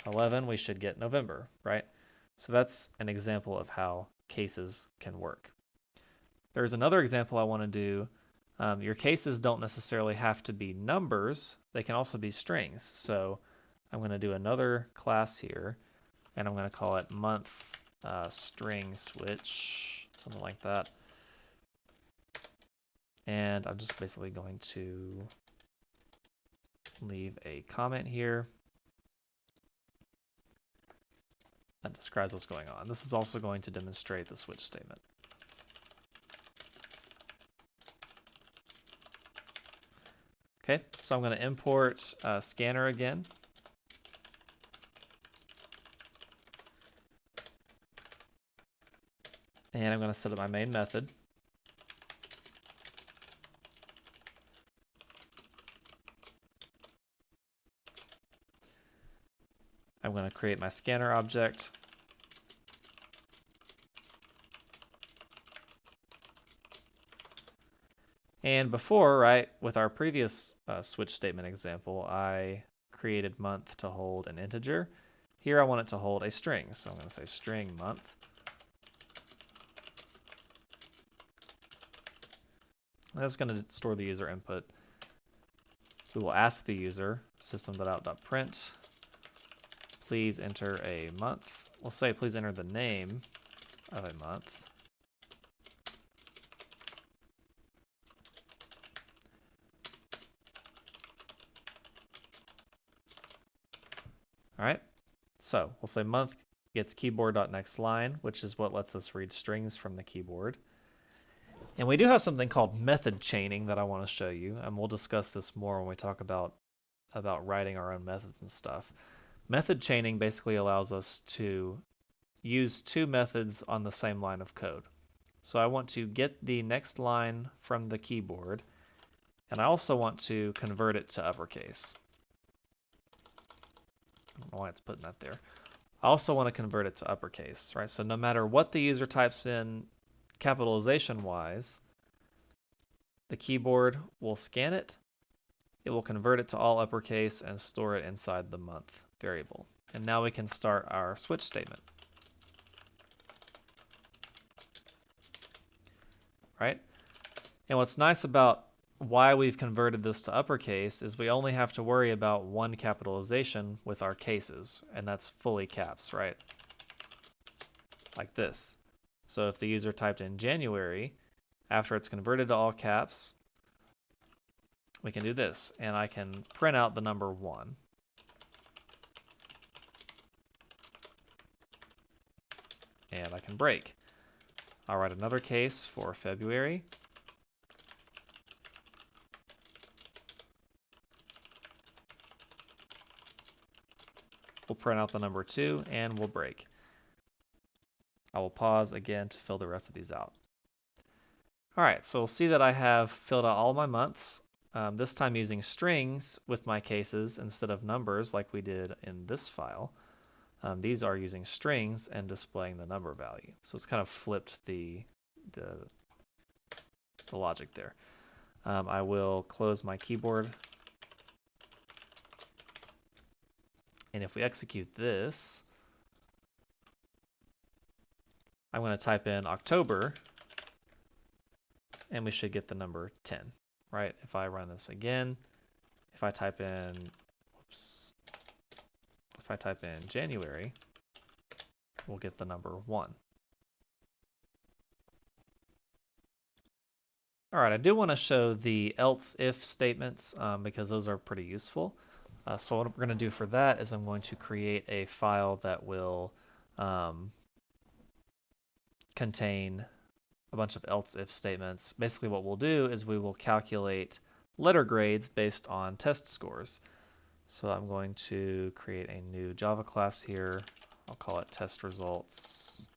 Speaker 1: 11, we should get November, right? So that's an example of how cases can work. There's another example I want to do. Your cases don't necessarily have to be numbers. They can also be strings. So I'm going to do another class here, and I'm going to call it month string switch, something like that. And I'm just basically going to leave a comment here that describes what's going on. This is also going to demonstrate the switch statement. Okay, so I'm going to import scanner again. And I'm going to set up my main method. I'm going to create my scanner object. And before, right, with our previous switch statement example, I created month to hold an integer. Here I want it to hold a string, so I'm going to say string month. That's going to store the user input. We will ask the user, system.out.print, please enter a month. We'll say please enter the name of a month. All right, so we'll say month gets keyboard.nextLine, which is what lets us read strings from the keyboard. And we do have something called method chaining that I want to show you, and we'll discuss this more when we talk about writing our own methods and stuff. Method chaining basically allows us to use two methods on the same line of code. So I want to get the next line from the keyboard, and I also want to convert it to uppercase. I don't know why it's putting that there. I also want to convert it to uppercase, right? So no matter what the user types in capitalization-wise, the keyboard will scan it, it will convert it to all uppercase and store it inside the month variable. And now we can start our switch statement. Right? And what's nice about why we've converted this to uppercase is we only have to worry about one capitalization with our cases, and that's fully caps, right? Like this. So if the user typed in January, after it's converted to all caps, we can do this, and I can print out the number 1. And I can break. I'll write another case for February. We'll print out the number 2, and we'll break. I will pause again to fill the rest of these out. All right, so we'll see that I have filled out all my months, this time using strings with my cases instead of numbers like we did in this file. These are using strings and displaying the number value. So it's kind of flipped the logic there. I will close my keyboard. And if we execute this, I'm going to type in October, and we should get the number 10, right? If I run this again, if I type in, if I type in January, we'll get the number 1. All right, I do want to show the else-if statements because those are pretty useful. So what we're going to do for that is I'm going to create a file that will contain a bunch of else-if statements. Basically what we'll do is we will calculate letter grades based on test scores. So I'm going to create a new Java class here. I'll call it test results.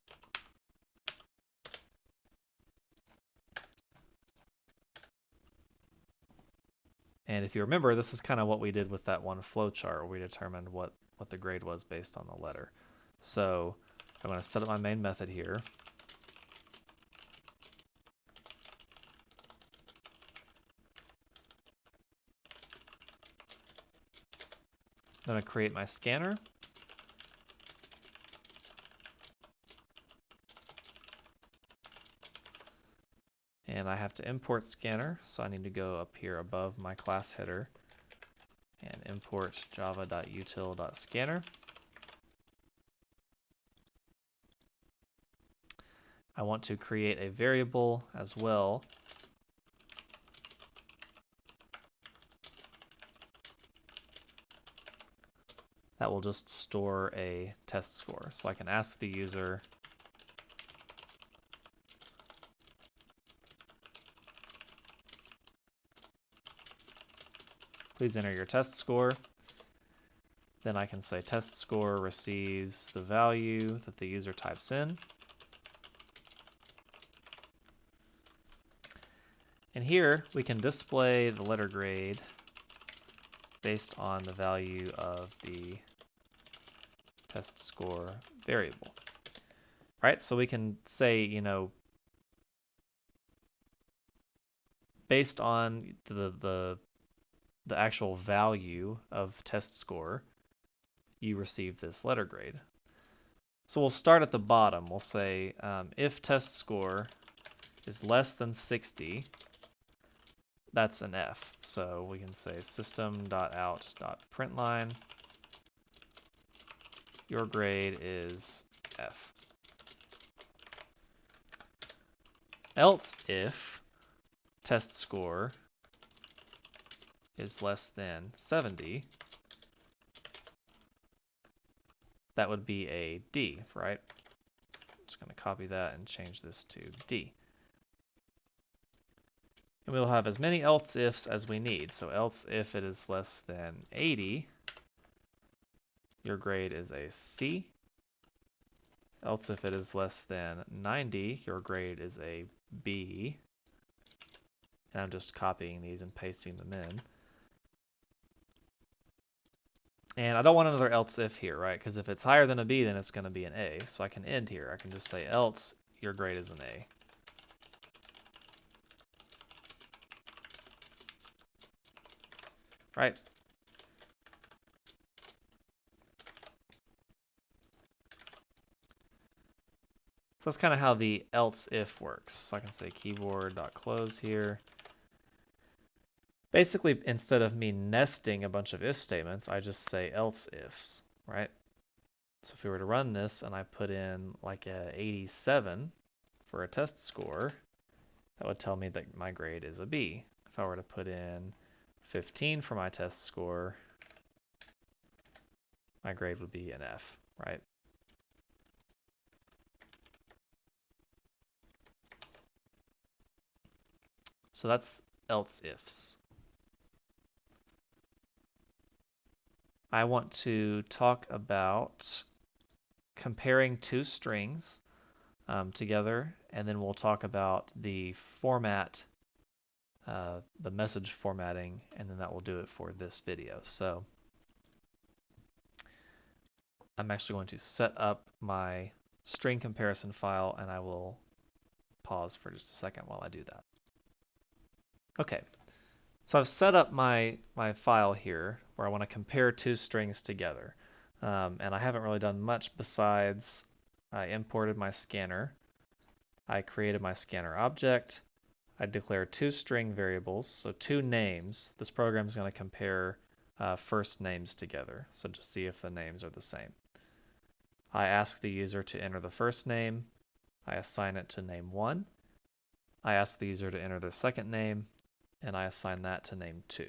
Speaker 1: And if you remember, this is kind of what we did with that one flowchart where we determined what the grade was based on the letter. So I'm going to set up my main method here. I'm going to create my scanner. And I have to import scanner, so I need to go up here above my class header and import java.util.scanner. I want to create a variable as well that will just store a test score. So I can ask the user please enter your test score. Then I can say test score receives the value that the user types in. And here we can display the letter grade based on the value of the test score variable. Right, so we can say, you know, based on the actual value of test score, you receive this letter grade. So we'll start at the bottom. We'll say if test score is less than 60, that's an F. So we can say system.out.println, your grade is F. Else if test score is less than 70, that would be a D, right? I'm just going to copy that and change this to D. And we'll have as many else ifs as we need. So else if it is less than 80, your grade is a C. Else if it is less than 90, your grade is a B. And I'm just copying these and pasting them in. And I don't want another else if here, right? Because if it's higher than a B, then it's going to be an A. So I can end here. I can just say else your grade is an A. Right? So that's kind of how the else if works. So I can say keyboard.close here. Basically, instead of me nesting a bunch of if statements, I just say else ifs, right? So if we were to run this and I put in like a 87 for a test score, that would tell me that my grade is a B. If I were to put in 15 for my test score, my grade would be an F, right? So that's else ifs. I want to talk about comparing two strings together, and then we'll talk about the format, the message formatting, and then that will do it for this video. So I'm actually going to set up my string comparison file, and I will pause for just a second while I do that. Okay, so I've set up my file here where I want to compare two strings together. And I haven't really done much besides I imported my scanner. I created my scanner object. I declare two string variables, so two names. This program is going to compare first names together, so to see if the names are the same. I ask the user to enter the first name. I assign it to name 1. I ask the user to enter the second name, and I assign that to name 2.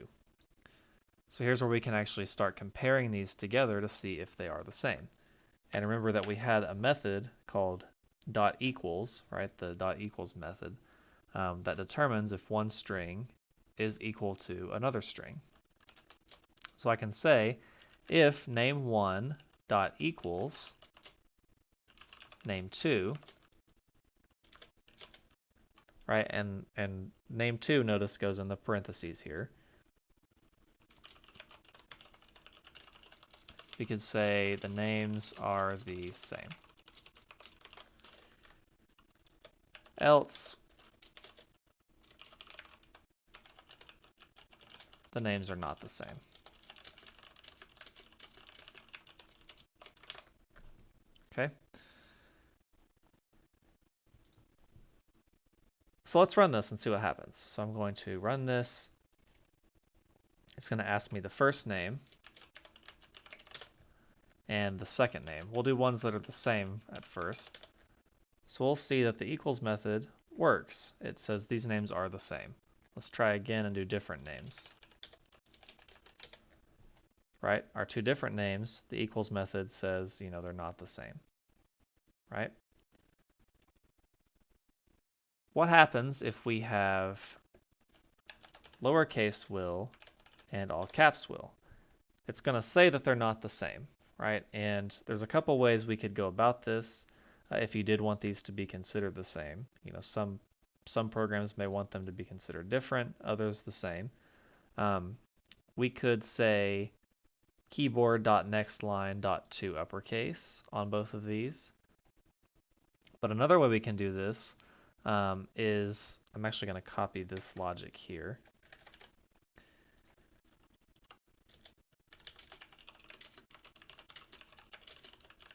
Speaker 1: So here's where we can actually start comparing these together to see if they are the same. And remember that we had a method called .equals, right? The .equals method that determines if one string is equal to another string. So I can say if name1 equals name2, right? And name2, notice, goes in the parentheses here. We could say the names are the same. Else, the names are not the same. Okay. So let's run this and see what happens. So I'm going to run this. It's going to ask me the first name and the second name. We'll do ones that are the same at first. So we'll see that the equals method works. It says these names are the same. Let's try again and do different names. Right? Our two different names, the equals method says, they're not the same. Right? What happens if we have lowercase will and all caps will? It's going to say that they're not the same, right? And there's a couple ways we could go about this if you did want these to be considered the same. Some programs may want them to be considered different, others the same. We could say keyboard.nextline.2uppercase on both of these. But another way we can do this is, I'm actually going to copy this logic here.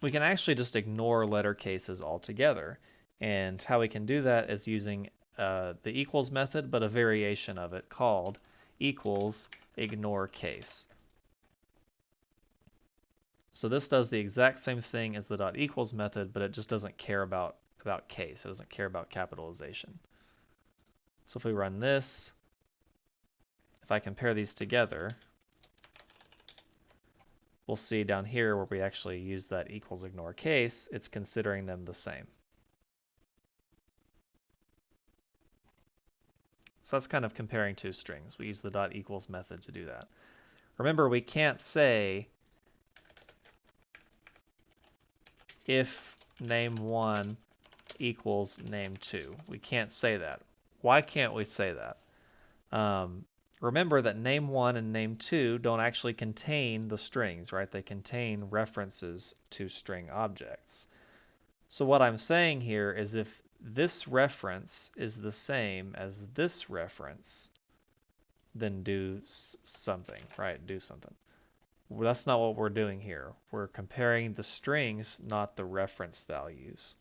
Speaker 1: We can actually just ignore letter cases altogether. And how we can do that is using the equals method, but a variation of it called equals ignore case. So this does the exact same thing as the .equals method, but it just doesn't care about case. It doesn't care about capitalization. So if we run this, if I compare these together, we'll see down here where we actually use that equals ignore case, it's considering them the same. So that's kind of comparing two strings. We use the .equals method to do that. Remember, we can't say if name1 equals name2. We can't say that. Why can't we say that? Remember that name1 and name2 don't actually contain the strings, right? They contain references to string objects. So what I'm saying here is if this reference is the same as this reference, then do something, right? Do something. Well, that's not what we're doing here. We're comparing the strings, not the reference values.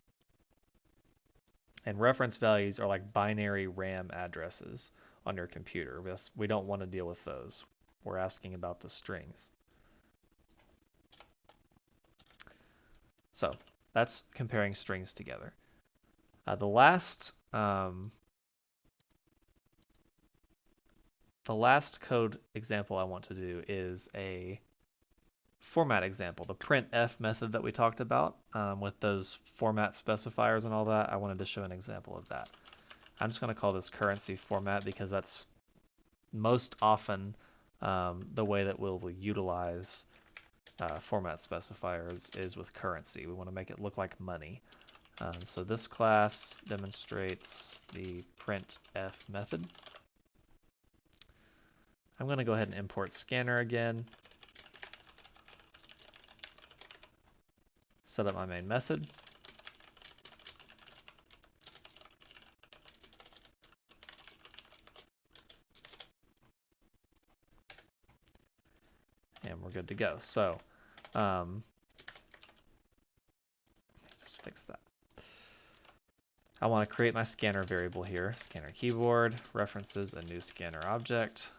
Speaker 1: And reference values are like binary RAM addresses on your computer. We don't want to deal with those. We're asking about the strings. So that's comparing strings together. The last code example I want to do is a format example, the printf method that we talked about with those format specifiers and all that. I wanted to show an example of that. I'm just going to call this currency format because that's most often the way that we'll utilize format specifiers is with currency. We want to make it look like money. So this class demonstrates the printf method. I'm going to go ahead and import scanner again. Set up my main method. And we're good to go. So just fix that. I want to create my scanner variable here. Scanner keyboard, references a new scanner object.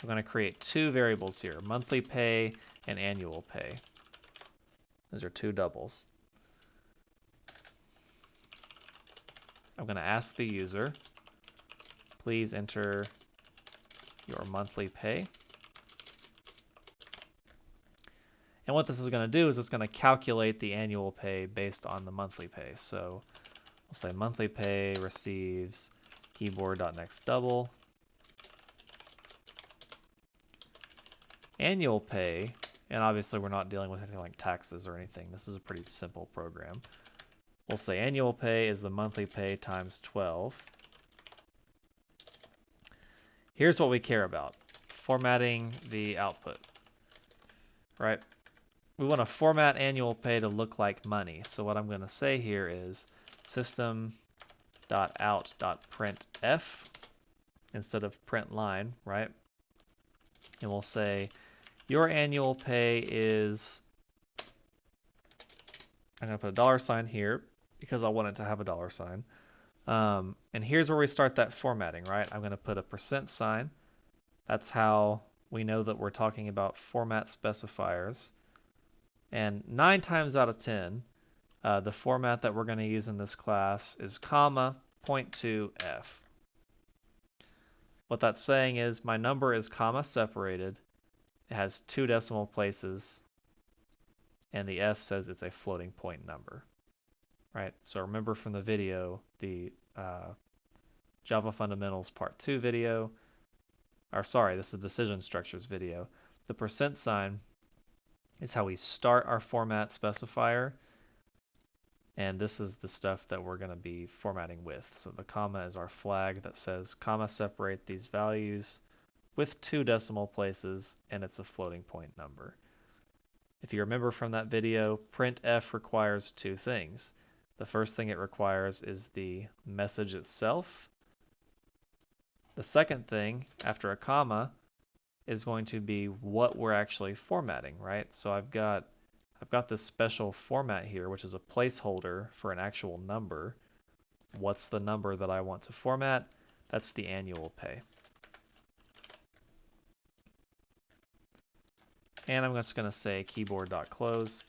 Speaker 1: I'm going to create two variables here, monthly pay and annual pay. Those are two doubles. I'm going to ask the user, please enter your monthly pay. And what this is going to do is it's going to calculate the annual pay based on the monthly pay. So we'll say monthly pay receives keyboard.nextDouble. Annual pay, and obviously we're not dealing with anything like taxes or anything. This is a pretty simple program. We'll say annual pay is the monthly pay times 12. Here's what we care about, formatting the output, right? We want to format annual pay to look like money. So what I'm going to say here is system.out.printf instead of print line, right? And we'll say your annual pay is, I'm going to put a $sign here because I want it to have a $sign. And here's where we start that formatting, right? I'm going to put a %sign. That's how we know that we're talking about format specifiers. And 9 times out of 10, the format that we're going to use in this class is comma .2f. What that's saying is my number is comma separated. It has 2 decimal places, and the f says it's a floating point number, right? So remember from the video, the Java Fundamentals Part 2 video, or sorry, this is the decision structures video. The %sign is how we start our format specifier, and this is the stuff that we're going to be formatting with. So the comma is our flag that says comma separate these values with 2 decimal places, and it's a floating point number. If you remember from that video, printf requires 2 things. The first thing it requires is the message itself. The second thing, after a comma, is going to be what we're actually formatting, right? So I've got this special format here, which is a placeholder for an actual number. What's the number that I want to format? That's the annual pay. And I'm just going to say keyboard.close.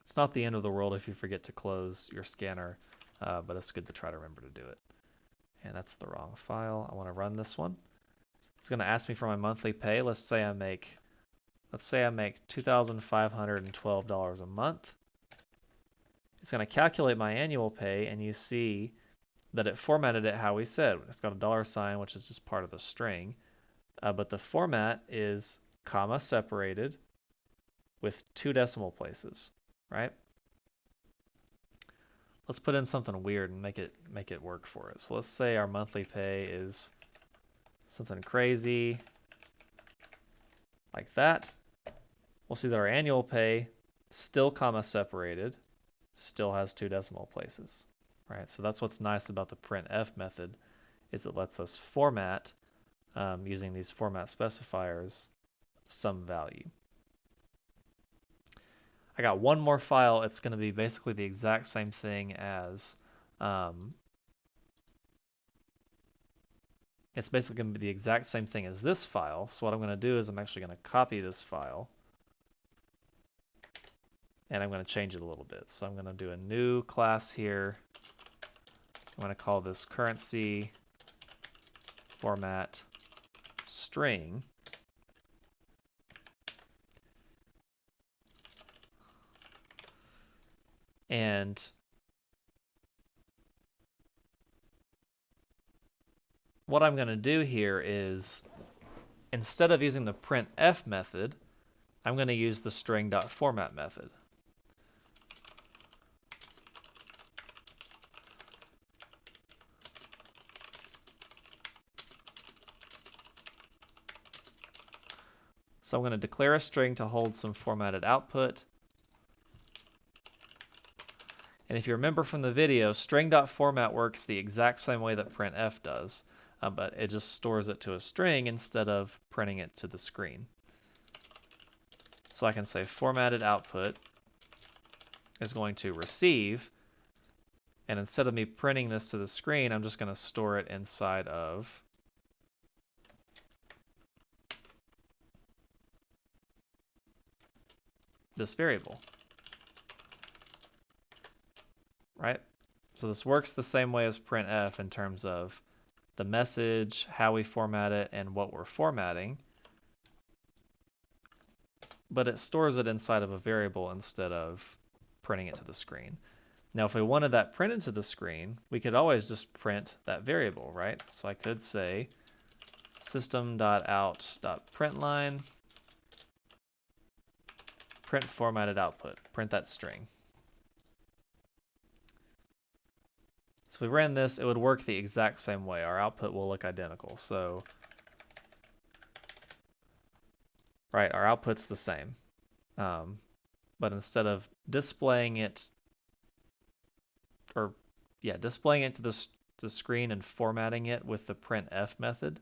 Speaker 1: It's not the end of the world if you forget to close your scanner, but it's good to try to remember to do it. And that's the wrong file. I want to run this one. It's going to ask me for my monthly pay. Let's say I make $2,512 a month. It's going to calculate my annual pay, and you see that it formatted it how we said. It's got a $sign, which is just part of the string, but the format is comma separated with 2 decimal places, right? Let's put in something weird and make it work for us. So let's say our monthly pay is something crazy like that. We'll see that our annual pay, still comma separated, still has 2 decimal places, right? So that's what's nice about the printf method, is it lets us format, using these format specifiers, some value. I got one more file. It's going to be basically the exact same thing as, it's basically going to be the exact same thing as this file. So what I'm going to do is I'm actually going to copy this file, and I'm going to change it a little bit. So I'm going to do a new class here. I'm going to call this currency format string. And what I'm going to do here is, instead of using the printf method, I'm going to use the string.format method. So I'm going to declare a string to hold some formatted output. And if you remember from the video, string.format works the exact same way that printf does, but it just stores it to a string instead of printing it to the screen. So I can say formatted output is going to receive, and instead of me printing this to the screen, I'm just going to store it inside of this variable, right? So this works the same way as printf in terms of the message, how we format it, and what we're formatting, but it stores it inside of a variable instead of printing it to the screen. Now, if we wanted that printed to the screen, we could always just print that variable, right? So I could say system.out.println, print formatted output, print that string. So if we ran this, it would work the exact same way. Our output will look identical. So, right, our output's the same. But instead of displaying it, displaying it to the screen and formatting it with the printf method,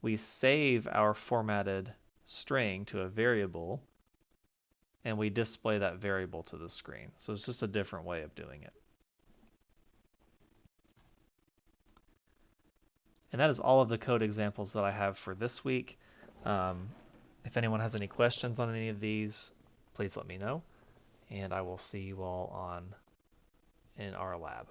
Speaker 1: we save our formatted string to a variable, and we display that variable to the screen. So it's just a different way of doing it. And that is all of the code examples that I have for this week. If anyone has any questions on any of these, please let me know, and I will see you all in our lab.